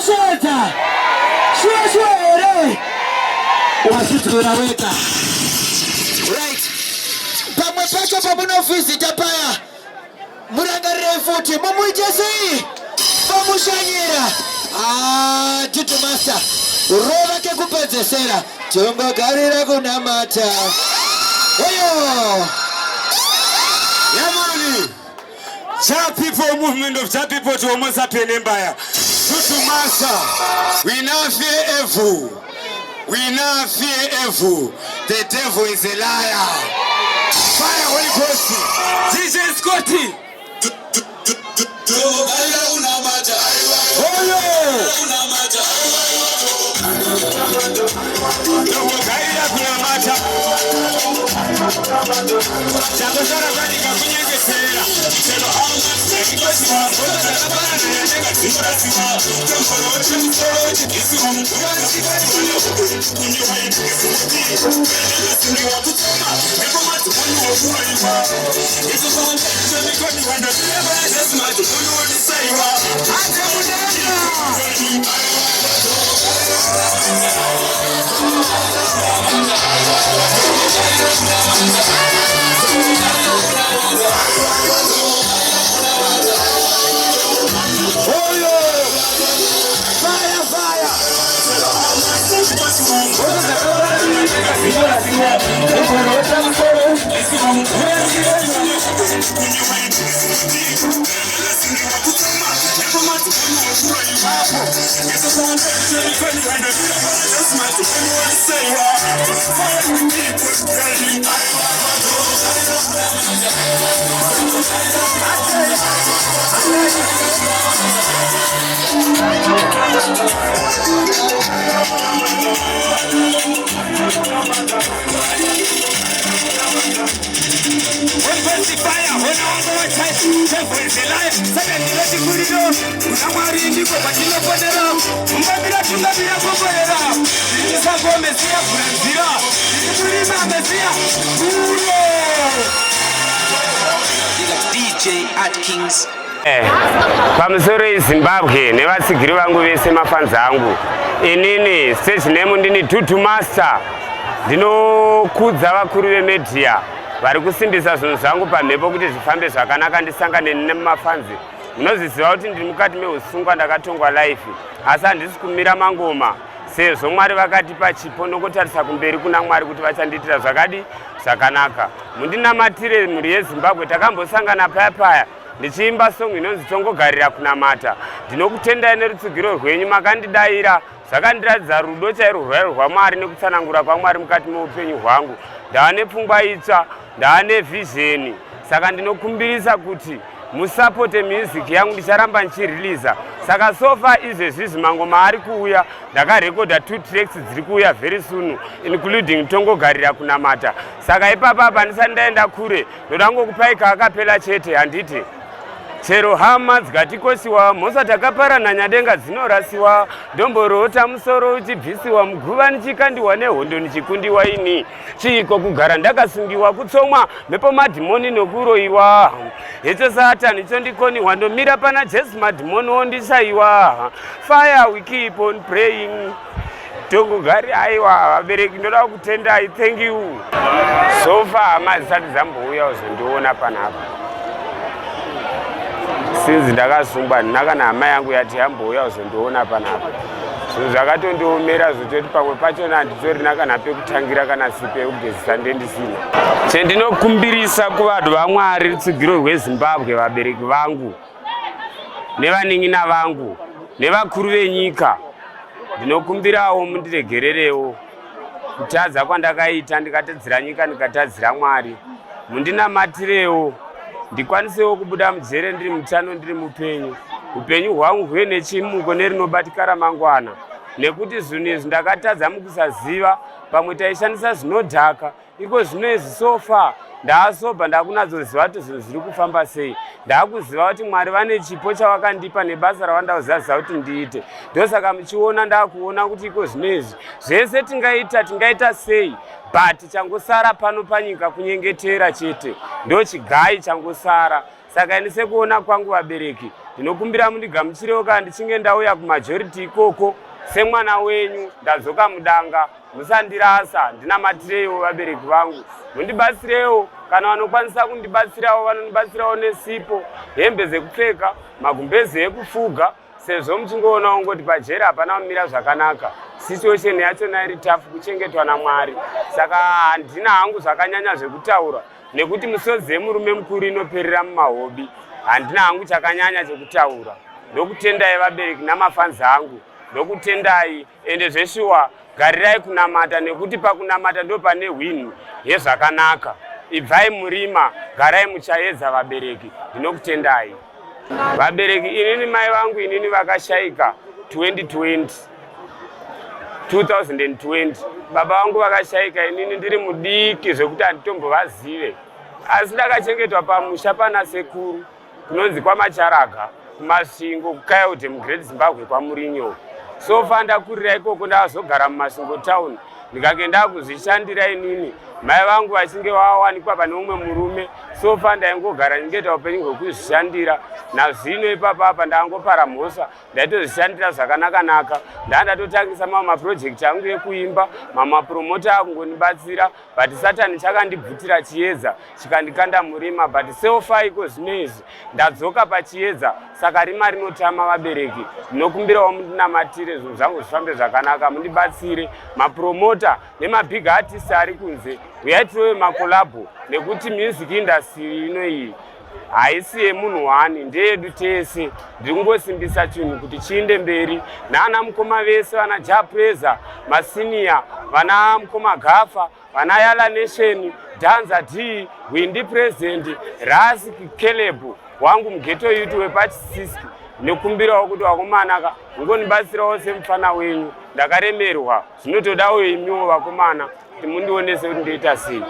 Msheta shweshwere wasitura weka right pamwe pacho pamuna ofisi tapaya murangarire futi mumuijezi pamushanyira Tutu Master rova ke kupedzesera tongogarira kunamata oyo Yamani Cha people movement of Cha people to almost happen empire. Tutu Master, we now fear evil. We now fear evil. The devil is a liar. Fire Holy Ghost. DJ Scotty. DJ Atkins. Pamusoro Zimbabwe nevatsigiri vangu vese mafans angu. Inini stage name ndini Tutu Master. Ndinokudza vakuru vemedia vari kusimbisa zvinhu zvangu pamhepo kuti zvifambe zvakanaka ndisangane nemafanzi. Munozviziva kuti ndiri mukati meusungwa ndakatongwa life asi handisi kumira mangoma sezvo Mwari vakatipa chipo nokutarisa kumberi kuna Mwari kuti vachandiitira zvakadi zvakanaka. Mundinamatire mhuri yeZimbabwe takambosangana paya ndichiimba song inonzi tongogarira kunamata. Ndinokutendai nerutsugiro rwenyu makandidaira zvakandiratidza rudo chairwo rwaMwari nekutsanangura kwaMwari mukati meupenyu hwangu. Ndava nepfungwa itsva, ndava nevhizheni, saka ndinokumbirisa kuti musapote music yangu ndicharamba nchireleasa. Saka sofa izvezvi mangoma ari kuuya ndakarekodha 2 tracks dziri kuuya very soon including tongogarira kunamata. Saka ipapa ndisati ndaenda kure ndodangokupai kaakapela chete handiti chero hama dzikatikosiwa mhosa takaparana nyadenga dzinorasiwa ndomborota musoro uchibvisiwa muguva nichikandiwa nehondo nichikundiwa ini chiiko kugara ndakasungiwa kutsomwa mhepo madhimoni nokuroiwa hecho satani chondikoniwa ndomira pana Jesu madhimoni ondisaiwa fire we keep on praying tongogari aiwa vabereki ndoda kutendai thank you sofa hama dzisati dzambouya uzondiona panapa sinzi ndakasungwa ndinakana hama yangu yati yambouya uzondiona panapa zvinhu zvakatondiomera zvototi pamwe pachona handitorina kana pekutangira kana si pekugezisa ndendisina chendinokumbirisa kuvanhu vaMwari rutsugiro rweZimbabwe vabereki vangu nevanin'ina vangu nevakuru venyika ndinokumbirawo mundiregererewo kutadza kwandakaita ndikatadzira nyika ndikatadzira Mwari mundinamatirewo ndikwanisewo kubuda mujere ndiri mutano ndiri mupenyu upenyu hwangu huve nechimuko nerinobatika ramangwana nekuti zvinhu izvi ndakatadza mukusaziva pamwe taishandisa zvinodhaka iko zvino izvi sofa ndaasobva ndakunatsoziva kuti zvinhu zviri kufamba sei ndaakuziva kuti Mwari vane chipo chavakandipa nebasa ravandazaziva kuti ndiite ndosaka muchiona ndaakuona kuti iko zvino izvi zvese tingaita sei but changosara pano panyika kunyengetera chete ndo chigai changosara Saka ini sekuona kwangu vabereki ndinokumbira mundigamuchirewo kana ndichinge ndauya kumajority ikoko semwana wenyu ndadzoka mudanga musandirasa ndinamatirewo vabereki vangu mundibatsirewo kana vanokwanisa kundibatsirawo vanondibatsirawo nesipo hembe dzekupfeka magumbezi ekufuga sezvo muchingoona ungoti pajera hapana kumira zvakanaka situation yachona iri tafu kuchengetwa naMwari saka handina hangu zvakanyanya zvekutaura nekuti misodzi yemurume mukuru inoperera mumahobi handina hangu chakanyanya chekutaura ndokutendai vabereki namafanzi angu ndokutendai ende zveshuwa garirai kunamata nekuti pakunamata ndo pane hwini yezvakanaka ibvai murima garai muchaedza vabereki ndinokutendai vabereki inini mai vangu inini vakashaika 2020 baba vangu vakashaika inini ndiri mudiki zvekuti handitombovazive asi ndakachengetwa pamusha pana sekuru kunonzi kwaMacharaga kumasvingo kuKayote muGreat Zimbabwe kwaMurinyo sofa ndakurira ikoko ndakazogara mumasvingo town ndikake ndakuzvishandira inini mai vangu vachinge vawanikwa pane umwe murume sofa ndaingogara ndingeta upenyu hwekuzvishandira nazvino ipapapa ndangopara mhosva ndaitozvishandira zvakanaka ndatotangisa mamwe mapurojekti angu ekuimba mamapromota akungonibatsira but satani chakandibvutira chiedza chikandikanda murima but sofa iko zvino izvi ndadzoka pachiedza saka rima rinotama vabereki ndinokumbirawo mundinamatire zvinhu zvangu zvifambe zvakanaka mundibatsire mapromota nemabig artist ari kunze uyai tirove makolabho nekuti music industry ino iyi haisi yemunhu wani ndeyedu tese ndiri kungosimbisa chinhu kuti chiinde mberi naana mukoma vese vana Japreza masiniya vana mukoma Gafa vana Yala Nation Danza D Windi President Rasik Caleb wangu mugeto youth wepachisiski nekumbirawo kuti vakomana ngonibatsirawo semufana wenyu ndakaremerwa zvinotodawo imiwo vakomana kuti mundionese kuti ndoita sei.